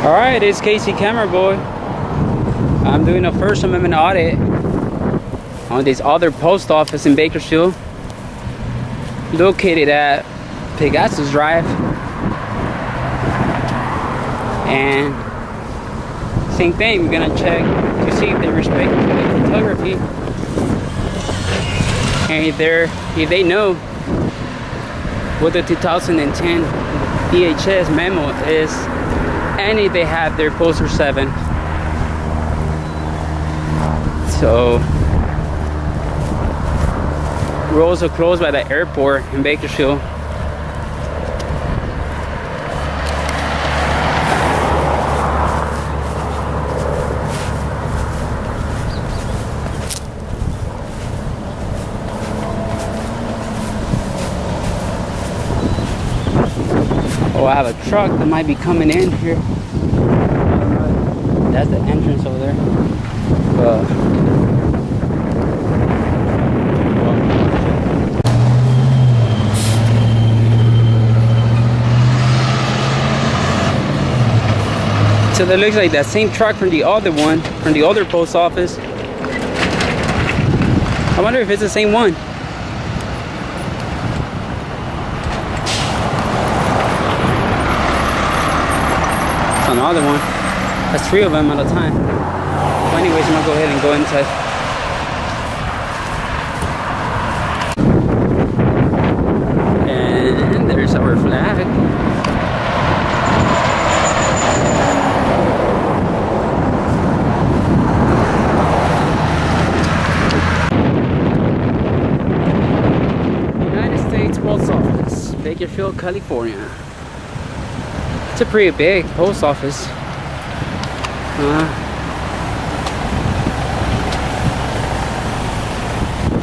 Alright, it's Casey Camera Boy. I'm doing a First Amendment audit on this other post office in Bakersfield, located at Pegasus Drive. And same thing, we're gonna check to see if they respect photography and if they know what the 2010 DHS memo is, and if they have their poster 7. So we're also close by the airport in Bakersfield. Oh, I have a truck that might be coming in here. That's the entrance over there. So that looks like that same truck from the other one, from the other post office. I wonder if it's the same one. It's another one. That's 3 of them at a time. Well, anyways, I'm gonna go ahead and go inside. And there's our flag. United States Post Office, Bakersfield, California. It's a pretty big post office.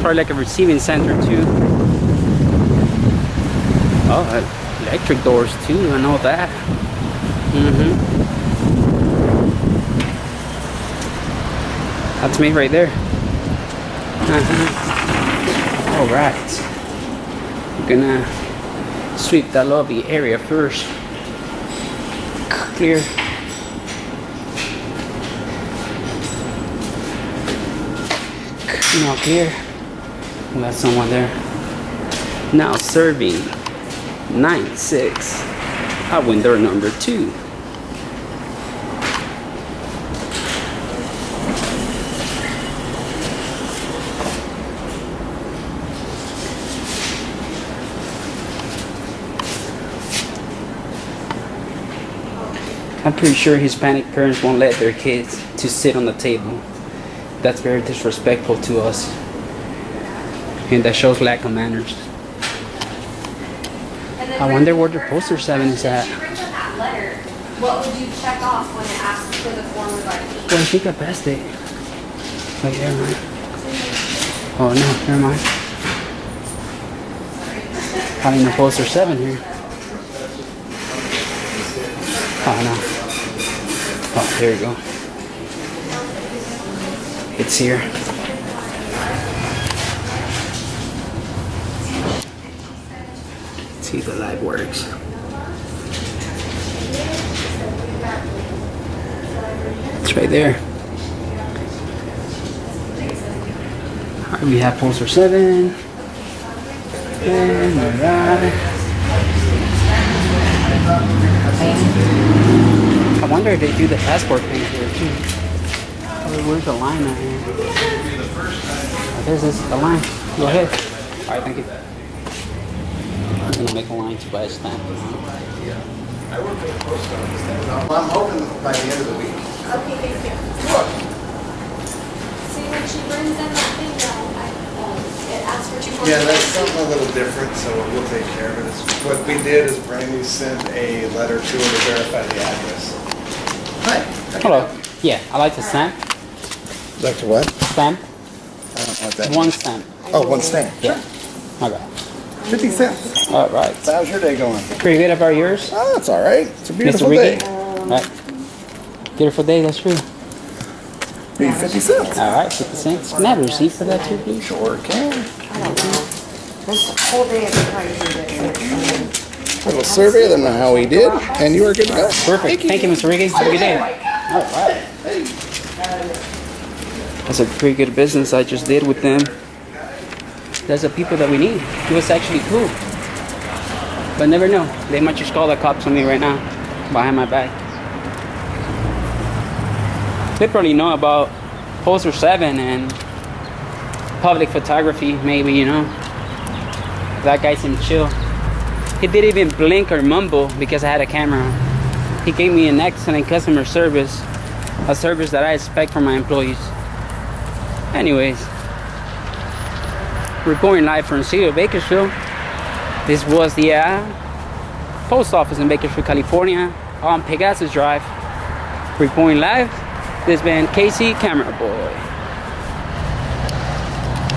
Probably like a receiving center too. Oh, electric doors too, I know that. That's me right there. Alright. I'm gonna sweep that lobby area first. Clear. Not clear. We got someone there. Now serving 9-6 at window number 2. I'm pretty sure Hispanic parents won't let their kids to sit on the table. That's very disrespectful to us, and that shows lack of manners. I wonder where the poster 7 is at. What would you check off when it asks for the form of ID? Well, I think I passed it. Wait, never mind. Oh no, never mind. Having the poster 7 here. Oh no. Oh, there you go. It's here. Let's see if the light works. It's right there. Alright, we have poster 7. And alright. I wonder if they do the passport thing here too. Where's the line at here? Oh, this is the line. Go ahead. Alright, thank you. I'm gonna make a line to buy a stamp. I work for the post office. Well, I'm hoping by the end of the week. Okay, thank you. Look. See, when she brings in that thing down, it asks for 2 Yeah, that's something a little different, so we'll take care of it. What we did is Brandy sent a letter to her to verify the address. Hi. Hello. Yeah, I like the stamp. Like to what? Stamp. I don't know what that One means. stamp. Oh, one stamp. Yeah. Okay. 50 cents. Alright. How's your day going? Pretty good about yours? Oh, it's all right. It's a beautiful Mr. day. Ricky? Alright. Beautiful day, that's true. Be 50 cents. Alright, 50 cents. Can I have a receipt for that too, please? Sure can. I don't know. This whole day is crazy. little survey, let them know how he did, and you are good to go. Perfect. Thank you, Mr. Ricky. Have a good day. All right. That's a pretty good business I just did with them. That's the people that we need. He was actually cool. But never know. They might just call the cops on me right now, behind my back. They probably know about Poster 7 and public photography, maybe, you know. That guy seemed chill. He didn't even blink or mumble because I had a camera. He gave me an excellent customer service, a service that I expect from my employees. Anyways, reporting live from the city of Bakersfield. This was the post office in Bakersfield, California, on Pegasus Drive. Reporting live. This has been Casey, Camera Boy.